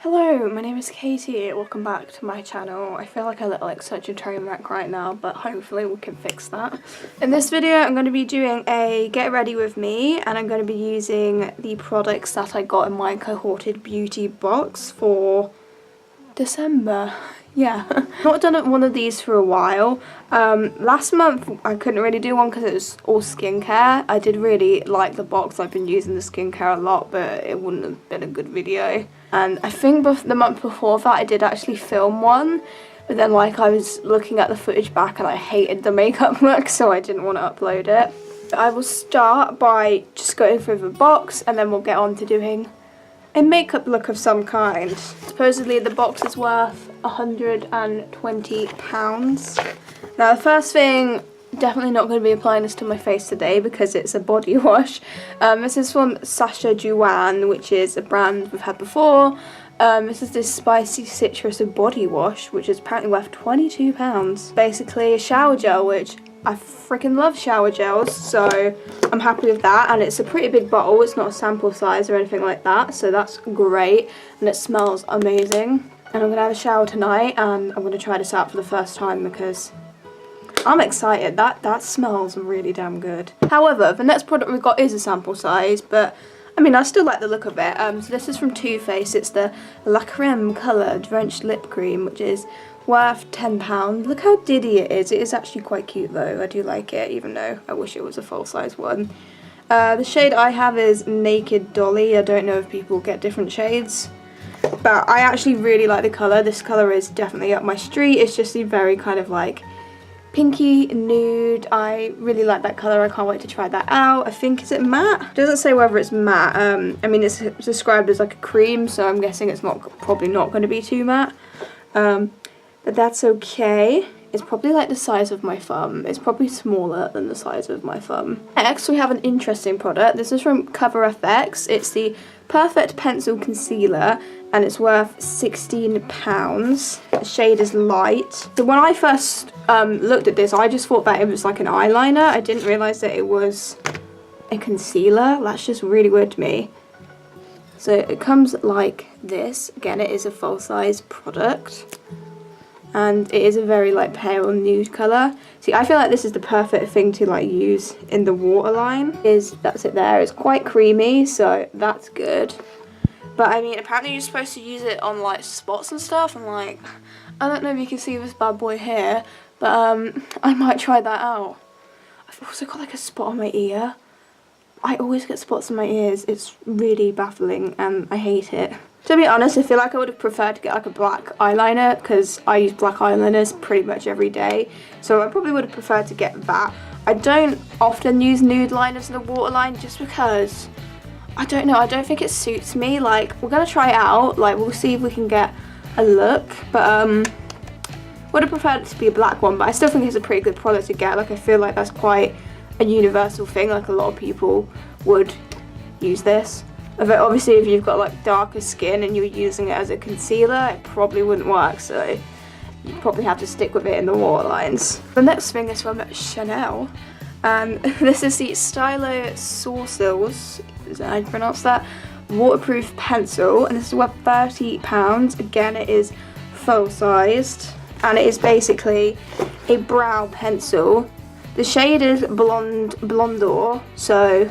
Hello, my name is Katie. Welcome back to my channel. I feel like I look like such a train wreck right now, but hopefully we can fix that. In this video, I'm going to be doing a get ready with me, and I'm going to be using the products that I got in my Cohorted beauty box for December. Yeah, not done one of these for a while. Last month I couldn't really do one because it was all skincare. I did really like the box. I've been using the skincare a lot, but it wouldn't have been a good video. And I think the month before that I did actually film one, but then like I was looking at the footage back and I hated the makeup look, so I didn't want to upload it. I will start by just going through the box and then we'll get on to doing a makeup look of some kind. Supposedly the box is worth £120. Now the first thing, definitely not going to be applying this to my face today because it's a body wash. This is from GRWM, which is a brand we've had before. This is this spicy citrus body wash, which is apparently worth £22. Basically a shower gel, which I freaking love shower gels, so I'm happy with that. And it's a pretty big bottle, it's not a sample size or anything like that, so that's great. And it smells amazing. And I'm going to have a shower tonight, and I'm going to try this out for the first time because I'm excited. That smells really damn good. However, the next product we've got is a sample size, but I mean, I still like the look of it. So this is from Too Faced. It's the La Creme Colour Drenched Lip Cream, which is worth £10. Look how diddy it is. It is actually quite cute though. I do like it, even though I wish it was a full size one. The shade I have is Naked Dolly. I don't know if people get different shades, but I actually really like the colour. This colour is definitely up my street. It's just a very kind of like pinky nude. I really like that colour. I can't wait to try that out. I think, is it matte? It doesn't say whether it's matte. I mean, it's described as like a cream, so I'm guessing it's probably not going to be too matte. But that's okay. It's probably like the size of my thumb. It's probably smaller than the size of my thumb. Next, we have an interesting product. This is from Cover FX. It's the Perfect Pencil Concealer, and it's worth £16. The shade is light. So when I first looked at this, I just thought that it was like an eyeliner. I didn't realise that it was a concealer. That's just really weird to me. So it comes like this. Again, it is a full size product. And it is a very like pale nude colour. See, I feel like this is the perfect thing to like use in the waterline. That's it there. It's quite creamy, so that's good. But I mean, apparently you're supposed to use it on like spots and stuff. And like, I don't know if you can see this bad boy here, but I might try that out. I've also got like a spot on my ear. I always get spots on my ears. It's really baffling and I hate it. To be honest, I feel like I would have preferred to get like a black eyeliner because I use black eyeliners pretty much every day. So I probably would have preferred to get that. I don't often use nude liners in the waterline just because, I don't know, I don't think it suits me. Like, we're going to try it out. Like, we'll see if we can get a look. But would have preferred it to be a black one, but I still think it's a pretty good product to get. Like, I feel like that's quite a universal thing. Like, a lot of people would use this. But obviously if you've got like darker skin and you're using it as a concealer, it probably wouldn't work, so you probably have to stick with it in the waterlines. The next thing is from Chanel, and this is the Stylo Sourcils, is that how you pronounce that? Waterproof pencil, and this is worth £30. Again, it is full sized, and it is basically a brow pencil. The shade is Blondor, so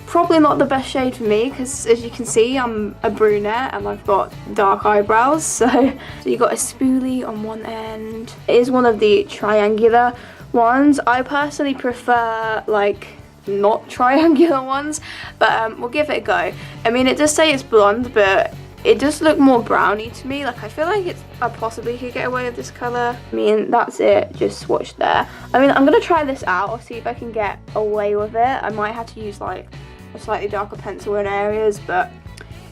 probably not the best shade for me because, as you can see, I'm a brunette and I've got dark eyebrows, so you got a spoolie on one end. It is one of the triangular ones. I personally prefer like not triangular ones, but we'll give it a go. I mean, it does say it's blonde, but it does look more browny to me. Like, I feel like I possibly could get away with this colour. I mean, that's it, just swatched there. I mean, I'm gonna try this out. I'll see if I can get away with it. I might have to use like a slightly darker pencil in areas, but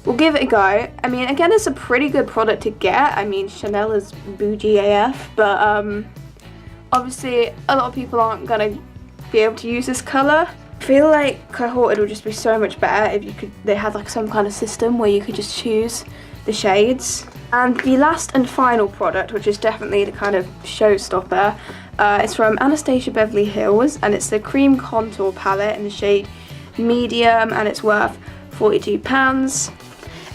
we'll give it a go. I mean, again, it's a pretty good product to get. I mean, Chanel is bougie AF, but obviously a lot of people aren't gonna be able to use this colour. I feel like Cohorted would just be so much better if they had like some kind of system where you could just choose the shades. And the last and final product, which is definitely the kind of showstopper, is from Anastasia Beverly Hills, and it's the Cream Contour Palette in the shade Medium, and it's worth £42.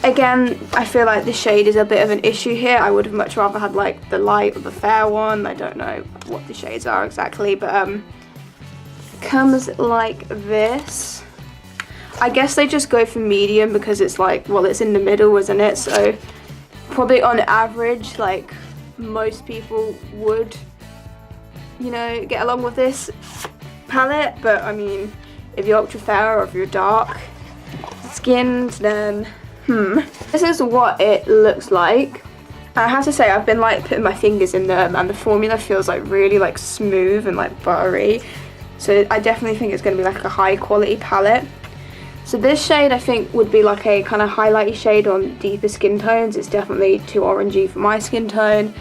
Again, I feel like the shade is a bit of an issue here. I would have much rather had like the light or the fair one. I don't know what the shades are exactly, but comes like this. I guess they just go for medium because it's like, well, it's in the middle, isn't it? So probably on average, like most people would, you know, get along with this palette. But I mean, if you're ultra fair or if you're dark skinned, then this is what it looks like. I have to say, I've been like putting my fingers in them and the formula feels like really like smooth and like buttery. So I definitely think it's going to be like a high quality palette. So this shade I think would be like a kind of highlighty shade on deeper skin tones. It's definitely too orangey for my skin tone.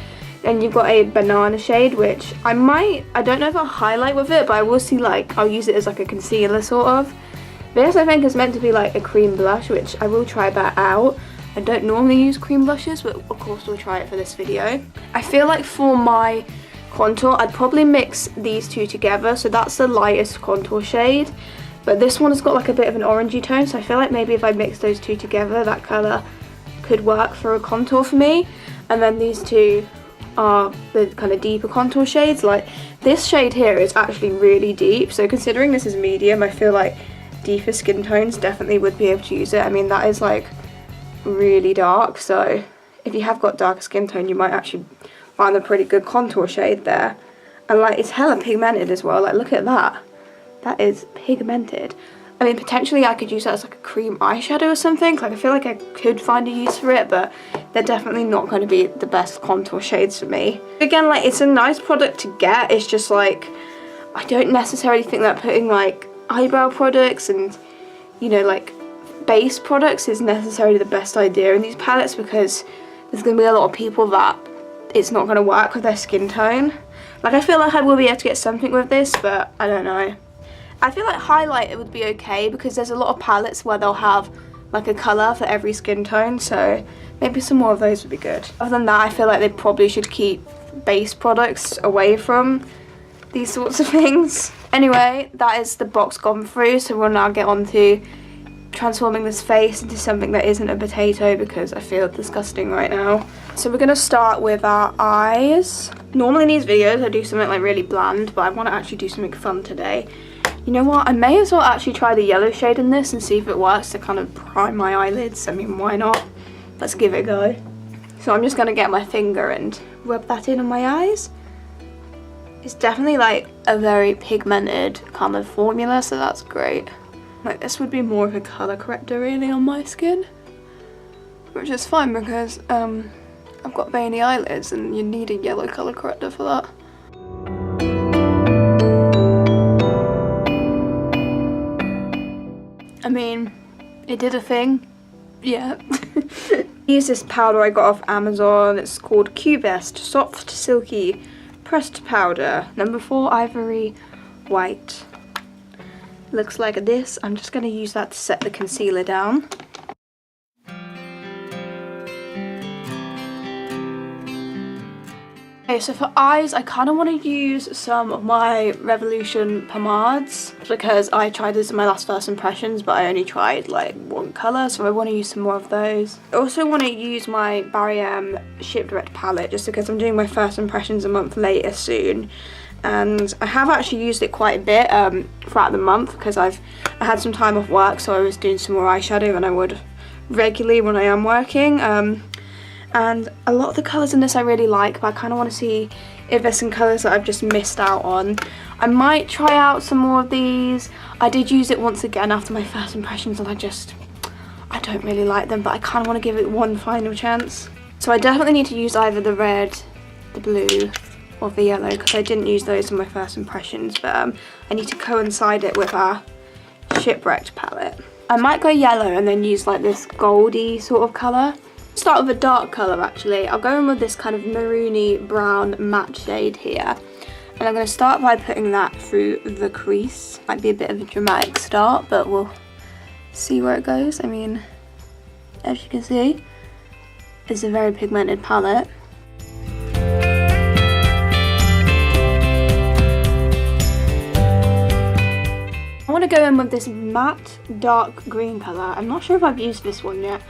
Then you've got a banana shade, which I don't know if I'll highlight with it, but I will see like, I'll use it as like a concealer sort of. This I think is meant to be like a cream blush, which I will try that out. I don't normally use cream blushes, but of course we'll try it for this video. I feel like for my contour, I'd probably mix these two together. So that's the lightest contour shade, but this one has got like a bit of an orangey tone. So I feel like maybe if I mix those two together, that colour could work for a contour for me. And then these two are the kind of deeper contour shades. Like this shade here is actually really deep. So considering this is medium, I feel like deeper skin tones definitely would be able to use it. I mean, that is like really dark, so if you have got darker skin tone, you might actually find a pretty good contour shade there. And like, it's hella pigmented as well. Like, look at that. That is pigmented. I mean, potentially I could use that as like a cream eyeshadow or something. Like, I feel like I could find a use for it, but they're definitely not going to be the best contour shades for me. Again, like, it's a nice product to get. It's just like, I don't necessarily think that putting like eyebrow products and, you know, like base products is necessarily the best idea in these palettes, because there's going to be a lot of people that it's not going to work with their skin tone. Like, I feel like I will be able to get something with this, but I don't know. I feel like highlight it would be okay, because there's a lot of palettes where they'll have like a colour for every skin tone, so maybe some more of those would be good. Other than that, I feel like they probably should keep base products away from these sorts of things. Anyway, that is the box gone through, so we'll now get on to transforming this face into something that isn't a potato, because I feel disgusting right now. So we're going to start with our eyes. Normally in these videos I do something like really bland, but I want to actually do something fun today. You know what, I may as well actually try the yellow shade in this and see if it works to kind of prime my eyelids. I mean, why not? Let's give it a go. So I'm just going to get my finger and rub that in on my eyes. It's definitely like a very pigmented kind of formula, so that's great. Like, this would be more of a colour corrector really on my skin, which is fine because I've got veiny eyelids and you need a yellow colour corrector for that. I mean, it did a thing, yeah. Use this powder I got off Amazon. It's called Q-Best Soft Silky Pressed Powder, number 4 Ivory White. Looks like this. I'm just going to use that to set the concealer down. Okay, so for eyes, I kind of want to use some of my Revolution pomades, because I tried this in my last first impressions, but I only tried like one colour, so I want to use some more of those. I also want to use my Barry M Ship Direct palette, just because I'm doing my first impressions a month later soon. And I have actually used it quite a bit throughout the month, because I had some time off work, so I was doing some more eyeshadow than I would regularly when I am working. And a lot of the colours in this I really like, but I kind of want to see if there's some colours that I've just missed out on. I might try out some more of these. I did use it once again after my first impressions, and I don't really like them, but I kind of want to give it one final chance. So I definitely need to use either the red, the blue, or the yellow, because I didn't use those in my first impressions, but I need to coincide it with our Shipwrecked palette. I might go yellow and then use like this goldy sort of colour. Start with a dark colour actually. I'll go in with this kind of maroony brown matte shade here. And I'm going to start by putting that through the crease. Might be a bit of a dramatic start, but we'll see where it goes. I mean, as you can see, it's a very pigmented palette. I want to go in with this matte dark green colour. I'm not sure if I've used this one yet.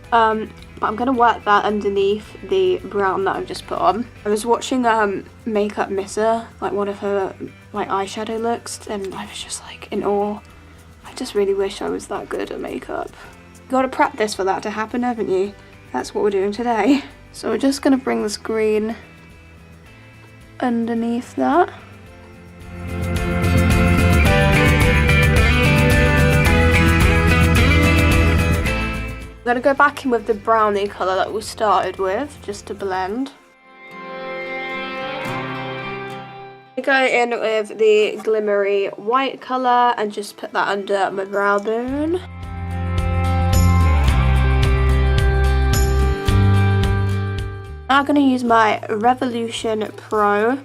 But I'm going to work that underneath the brown that I've just put on. I was watching Makeup Misser, like one of her like eyeshadow looks, and I was just like in awe. I just really wish I was that good at makeup. You gotta practice for that to happen, haven't you? That's what we're doing today. So we're just gonna bring this green underneath that. I'm going to go back in with the brownie colour that we started with, just to blend. I go in with the glimmery white colour and just put that under my brow bone. I'm going to use my Revolution Pro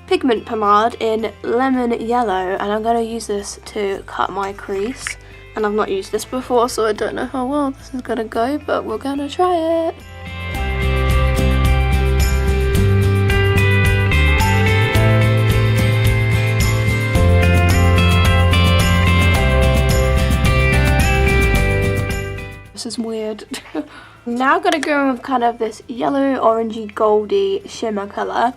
pigment pomade in lemon yellow, and I'm going to use this to cut my crease. And I've not used this before, so I don't know how well this is gonna go, but we're gonna try it. This is weird. Now I'm gonna go in with kind of this yellow, orangey, goldy shimmer colour.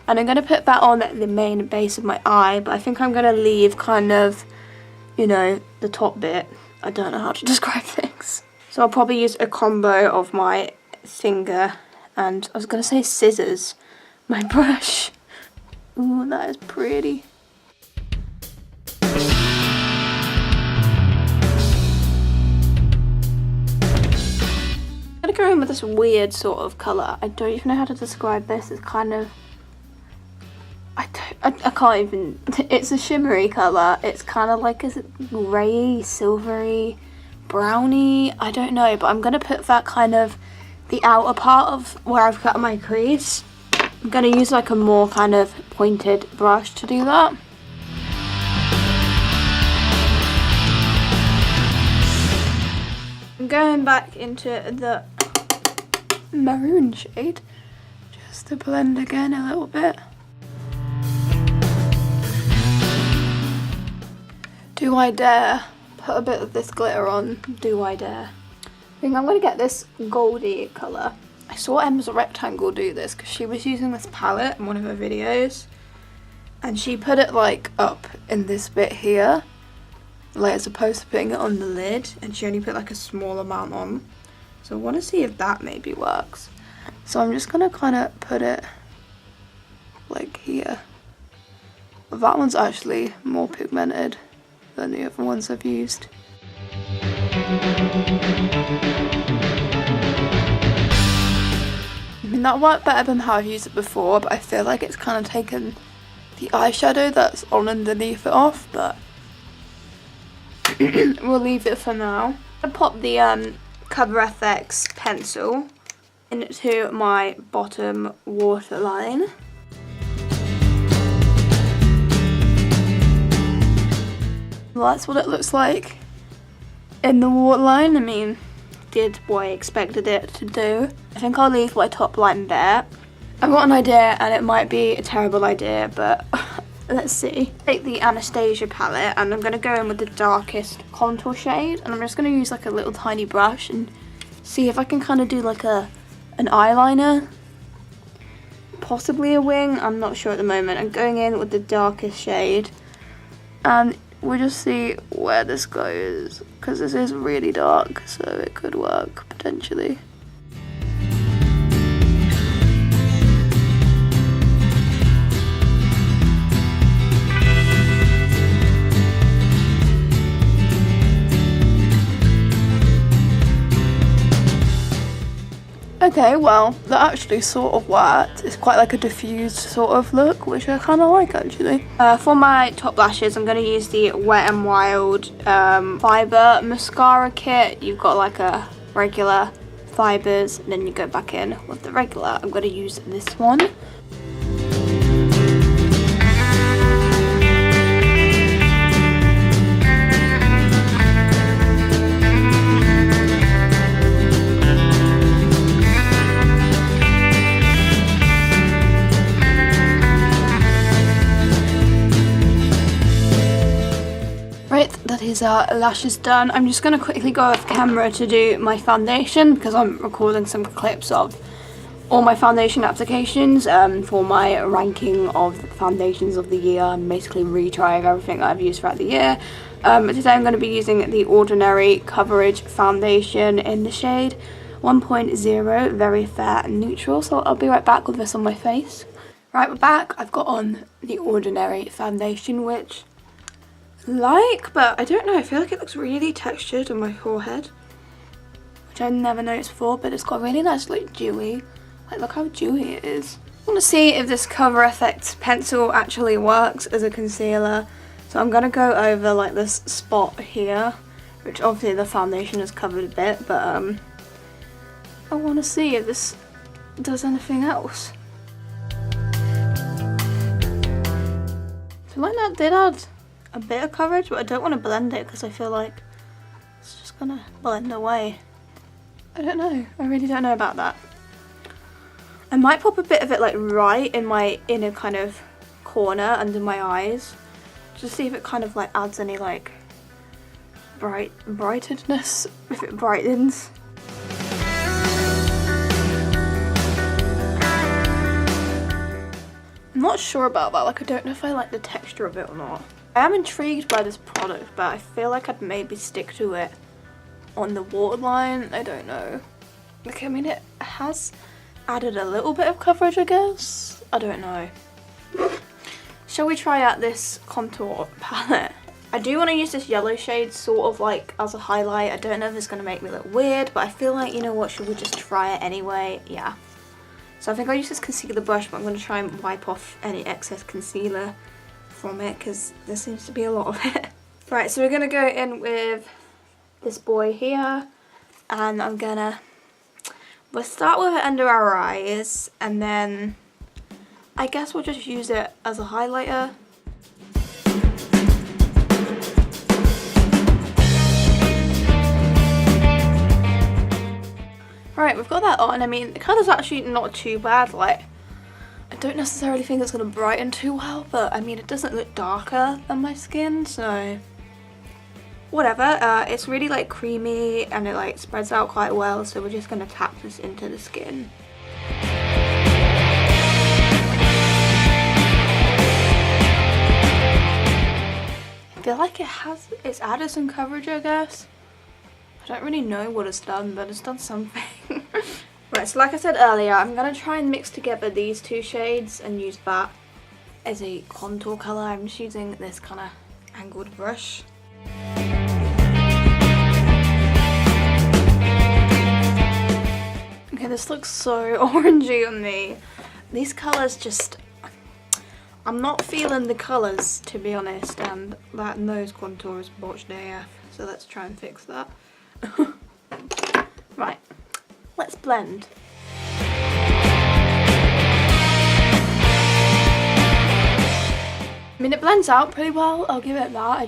And I'm gonna put that on the main base of my eye, but I think I'm gonna leave kind of, you know, the top bit. I don't know how to describe things. So I'll probably use a combo of my finger and, I was going to say scissors, my brush. Ooh, that is pretty. I'm going to go in with this weird sort of colour. I don't even know how to describe this. It's kind of, I can't even, it's a shimmery colour. It's kind of like a grey, silvery, browny, I don't know, but I'm going to put that kind of the outer part of where I've cut my crease. I'm going to use like a more kind of pointed brush to do that. I'm going back into the maroon shade just to blend again a little bit. Do I dare put a bit of this glitter on? Do I dare? I think I'm going to get this goldy colour. I saw Em's Rectangle do this because she was using this palette in one of her videos. And she put it like up in this bit here, like as opposed to putting it on the lid. And she only put like a small amount on. So I want to see if that maybe works. So I'm just going to kind of put it like here. That one's actually more pigmented than the other ones I've used. I mean, that worked better than how I've used it before, but I feel like it's kind of taken the eyeshadow that's on underneath it off, but we'll leave it for now. I pop the Cover FX pencil into my bottom waterline. Well, that's what it looks like in the waterline. I mean, did what I expected it to do. I think I'll leave my top line there. I've got an idea, and it might be a terrible idea, but let's see. Take the Anastasia palette, and I'm going to go in with the darkest contour shade, and I'm just going to use like a little tiny brush and see if I can kind of do like an eyeliner. Possibly a wing, I'm not sure at the moment. I'm going in with the darkest shade, and we'll just see where this goes, because this is really dark, so it could work potentially. Okay, well, that actually sort of worked. It's quite like a diffused sort of look, which I kind of like actually. For my top lashes, I'm going to use the Wet n Wild Fibre Mascara Kit. You've got like a regular fibres, and then you go back in with the regular. I'm going to use this one. Right, that is his lashes done. I'm just going to quickly go off camera to do my foundation because I'm recording some clips of all my foundation applications for my ranking of foundations of the year. I'm basically retrying everything that I've used throughout the year. Today I'm going to be using the Ordinary Coverage Foundation in the shade 1.0, very fair and neutral. So I'll be right back with this on my face. Right, we're back. I've got on the Ordinary foundation, which I like, but I don't know, I feel like it looks really textured on my forehead, which I never noticed before, but it's got really nice, like, dewy. Like, look how dewy it is. I want to see if this Cover Effect pencil actually works as a concealer. So I'm going to go over, like, this spot here, which obviously the foundation has covered a bit, but I want to see if this does anything else. I feel like that did add a bit of coverage, but I don't want to blend it because I feel like it's just gonna blend away. I don't know. I really don't know about that. I might pop a bit of it like right in my inner kind of corner under my eyes, just see if it kind of like adds any like brightness, if it brightens. I'm not sure about that, like I don't know if I like the texture of it or not. I am intrigued by this product, but I feel like I'd maybe stick to it on the waterline. I don't know. Like, I mean, it has added a little bit of coverage, I guess. I don't know. Shall we try out this contour palette? I do want to use this yellow shade sort of like as a highlight. I don't know if it's going to make me look weird, but I feel like, you know what, should we just try it anyway? Yeah. So I think I'll use this concealer brush, but I'm going to try and wipe off any excess concealer from it because there seems to be a lot of it. Right, so we're going to go in with this boy here, and we'll start with it under our eyes, and then I guess we'll just use it as a highlighter. Right, we've got that on. I mean, the colour's actually not too bad. Like, I don't necessarily think it's going to brighten too well, but I mean, it doesn't look darker than my skin, so whatever. It's really like creamy and it like spreads out quite well, so we're just going to tap this into the skin. I feel like it's added some coverage, I guess. I don't really know what it's done, but it's done something. Right, so like I said earlier, I'm going to try and mix together these two shades and use that as a contour colour. I'm just using this kind of angled brush. Okay, this looks so orangey on me. These colours just... I'm not feeling the colours, to be honest, and that nose contour is botched AF, so let's try and fix that. Right, let's blend. I mean, it blends out pretty well, I'll give it that.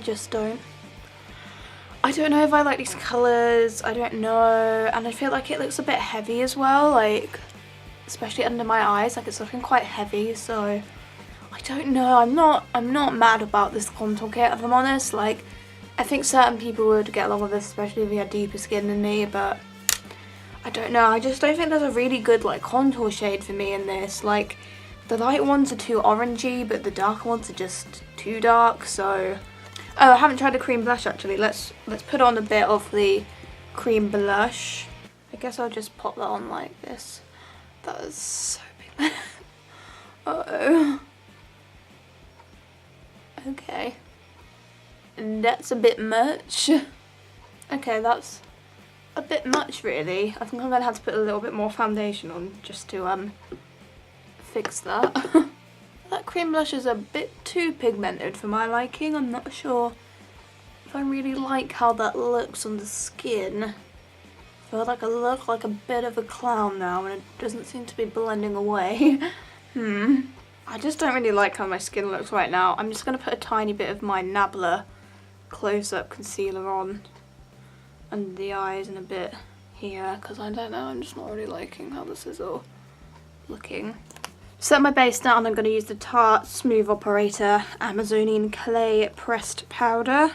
I don't know if I like these colours, I don't know, and I feel like it looks a bit heavy as well, like, especially under my eyes, like it's looking quite heavy, so I don't know. I'm not mad about this contour kit, if I'm honest. Like, I think certain people would get along with this, especially if you had deeper skin than me, but I don't know. I just don't think there's a really good like contour shade for me in this. Like, the light ones are too orangey, but the darker ones are just too dark, so... Oh, I haven't tried the cream blush actually. Let's put on a bit of the cream blush. I guess I'll just pop that on like this. That is so big. Uh-oh. Okay. That's a bit much. Okay, that's a bit much really. I think I'm gonna have to put a little bit more foundation on just to fix that. That cream blush is a bit too pigmented for my liking. I'm not sure if I really like how that looks on the skin. I feel like I look like a bit of a clown now and it doesn't seem to be blending away. I just don't really like how my skin looks right now. I'm just going to put a tiny bit of my Nabla close-up concealer on under the eyes and a bit here because I don't know, I'm just not really liking how this is all looking. Set my base down, I'm going to use the Tarte Smooth Operator Amazonian Clay Pressed Powder.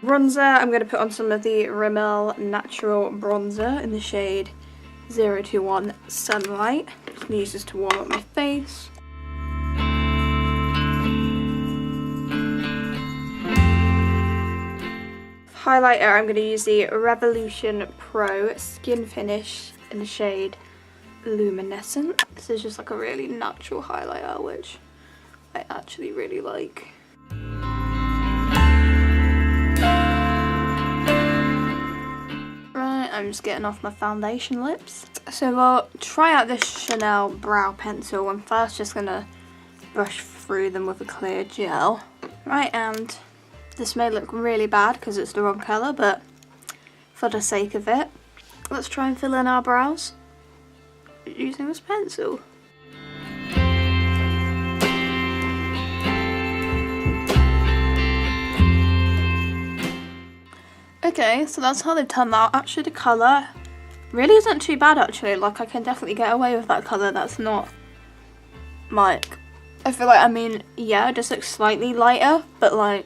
Bronzer, I'm going to put on some of the Rimmel Natural Bronzer in the shade 021 Sunlight. I'm just going to use this to warm up my face. Highlighter, I'm going to use the Revolution Pro Skin Finish in the shade Luminescent. This is just like a really natural highlighter, which I actually really like. Right, I'm just getting off my foundation lips. So we'll try out this Chanel brow pencil. I'm first just going to brush through them with a clear gel. Right, and this may look really bad because it's the wrong colour, but for the sake of it, let's try and fill in our brows using this pencil. Okay, so that's how they've turned out. Actually, the colour really isn't too bad actually. Like, I can definitely get away with that colour. That's not like, I feel like, I mean, yeah, it just looks slightly lighter, but like,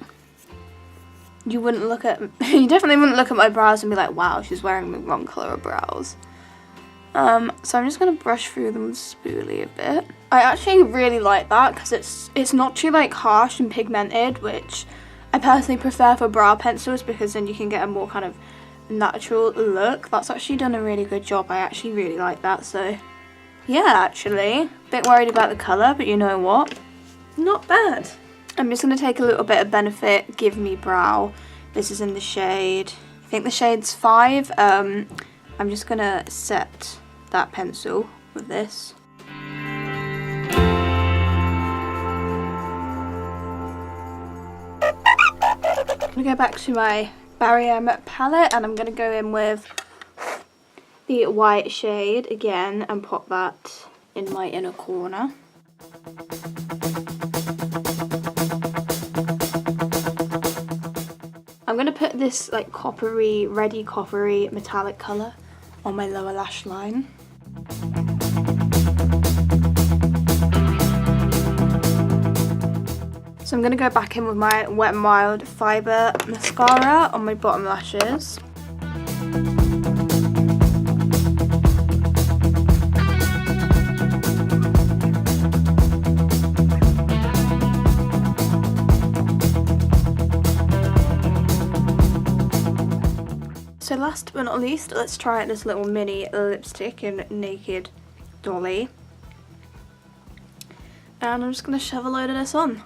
you wouldn't look at, you definitely wouldn't look at my brows and be like, wow, she's wearing the wrong colour of brows. So I'm just going to brush through them spoolie a bit. I actually really like that because it's not too like harsh and pigmented, which I personally prefer for brow pencils because then you can get a more kind of natural look. That's actually done a really good job. I actually really like that. So yeah, actually, a bit worried about the colour, but you know what? Not bad. I'm just going to take a little bit of Benefit Give Me Brow. This is in the shade, I think the shade's 5. I'm just going to set that pencil with this. I'm going to go back to my Barry palette and I'm going to go in with the white shade again and pop that in my inner corner. I'm going to put this like coppery, reddy coppery metallic colour on my lower lash line. So I'm going to go back in with my Wet n Wild Fibre Mascara on my bottom lashes. So last but not least, let's try out this little mini lipstick in Naked Dolly. And I'm just going to shove a load of this on.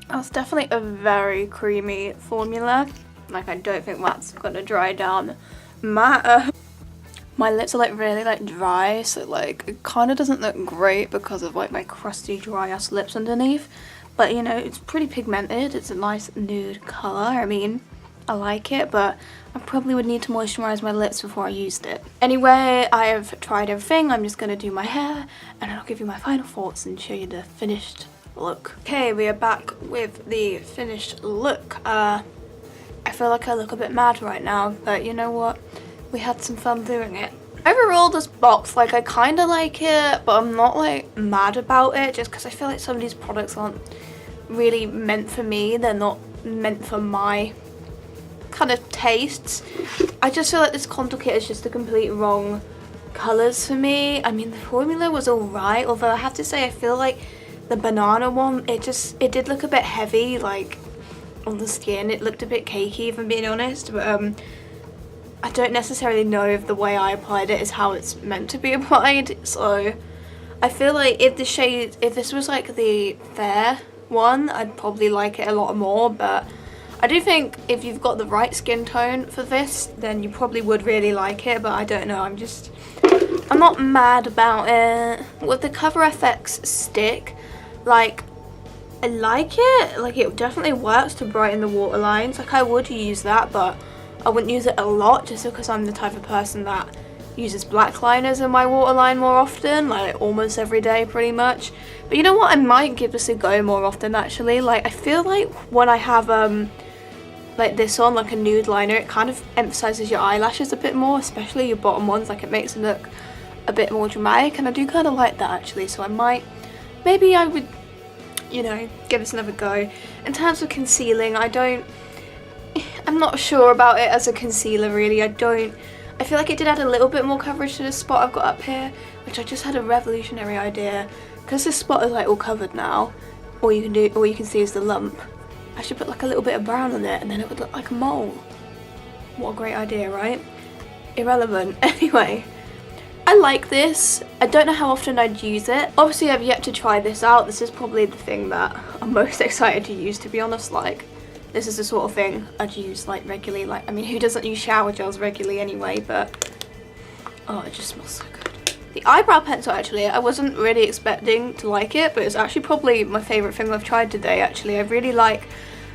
That's definitely a very creamy formula. Like, I don't think that's going to dry down matte. My lips are like really like dry, so like it kind of doesn't look great because of like my crusty dry ass lips underneath. But you know, it's pretty pigmented. It's a nice nude colour. I mean, I like it, but I probably would need to moisturise my lips before I used it. Anyway, I have tried everything. I'm just going to do my hair and I'll give you my final thoughts and show you the finished look. Okay, we are back with the finished look. I feel like I look a bit mad right now, but you know what? We had some fun doing it. Overall, this box, like, I kind of like it, but I'm not like mad about it just because I feel like some of these products aren't really meant for me. They're not meant for my kind of tastes. I just feel like this contour kit is just the complete wrong colours for me. I mean, the formula was alright, although I have to say I feel like the banana one, it did look a bit heavy, like on the skin. It looked a bit cakey, if I'm being honest, but I don't necessarily know if the way I applied it is how it's meant to be applied. So I feel like if this was like the fair one, I'd probably like it a lot more, but I do think if you've got the right skin tone for this, then you probably would really like it, but I don't know, I'm not mad about it. With the Cover FX stick, like, I like it, like it definitely works to brighten the waterlines. Like, I would use that, but I wouldn't use it a lot just because I'm the type of person that uses black liners in my waterline more often, like almost every day pretty much. But you know what, I might give this a go more often actually. Like, I feel like when I have like this on, like a nude liner, it kind of emphasizes your eyelashes a bit more, especially your bottom ones. Like, it makes them look a bit more dramatic, and I do kind of like that actually. So I might, maybe I would you know, give this another go. In terms of concealing, I'm not sure about it as a concealer really. I feel like it did add a little bit more coverage to this spot I've got up here, which I just had a revolutionary idea. Because this spot is like all covered now, all you can see is the lump. I should put like a little bit of brown on it and then it would look like a mole. What a great idea, right? Irrelevant. Anyway, I like this. I don't know how often I'd use it. Obviously I've yet to try this out. This is probably the thing that I'm most excited to use, to be honest. Like, this is the sort of thing I'd use like regularly. Like, I mean, who doesn't use shower gels regularly anyway, but oh, it just smells so good. The eyebrow pencil, actually, I wasn't really expecting to like it, but it's actually probably my favourite thing I've tried today, actually. I really like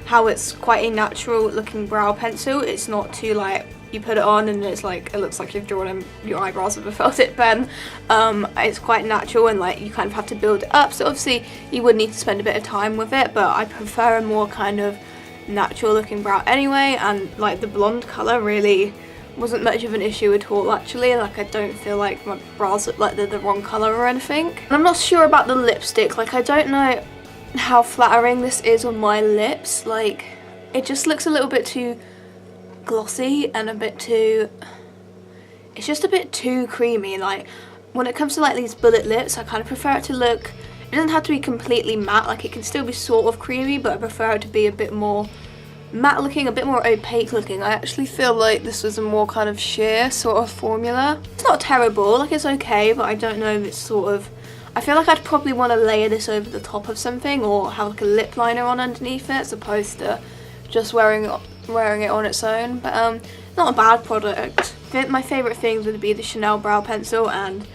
how it's quite a natural looking brow pencil. It's not too like, you put it on and it's like, it looks like you've drawn your eyebrows with a felt tip pen. It's quite natural and like you kind of have to build it up, so obviously you would need to spend a bit of time with it, but I prefer a more kind of natural looking brow anyway, and like the blonde colour really wasn't much of an issue at all actually. Like, I don't feel like my brows look like they're the wrong colour or anything. And I'm not sure about the lipstick. Like, I don't know how flattering this is on my lips. Like, it just looks a little bit too glossy and a bit too, it's just a bit too creamy. Like, when it comes to like these bullet lips, I kind of prefer it to look, it doesn't have to be completely matte, like it can still be sort of creamy, but I prefer it to be a bit more matte looking, a bit more opaque looking. I actually feel like this was a more kind of sheer sort of formula. It's not terrible, like it's okay, but I don't know if it's sort of, I feel like I'd probably want to layer this over the top of something or have like a lip liner on underneath it as opposed to just wearing it on its own. But not a bad product. I think my favourite things would be the Chanel brow pencil, and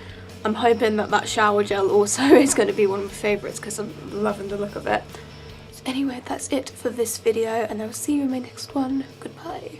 I'm hoping that that shower gel also is going to be one of my favourites because I'm loving the look of it. So anyway, that's it for this video, and I will see you in my next one. Goodbye.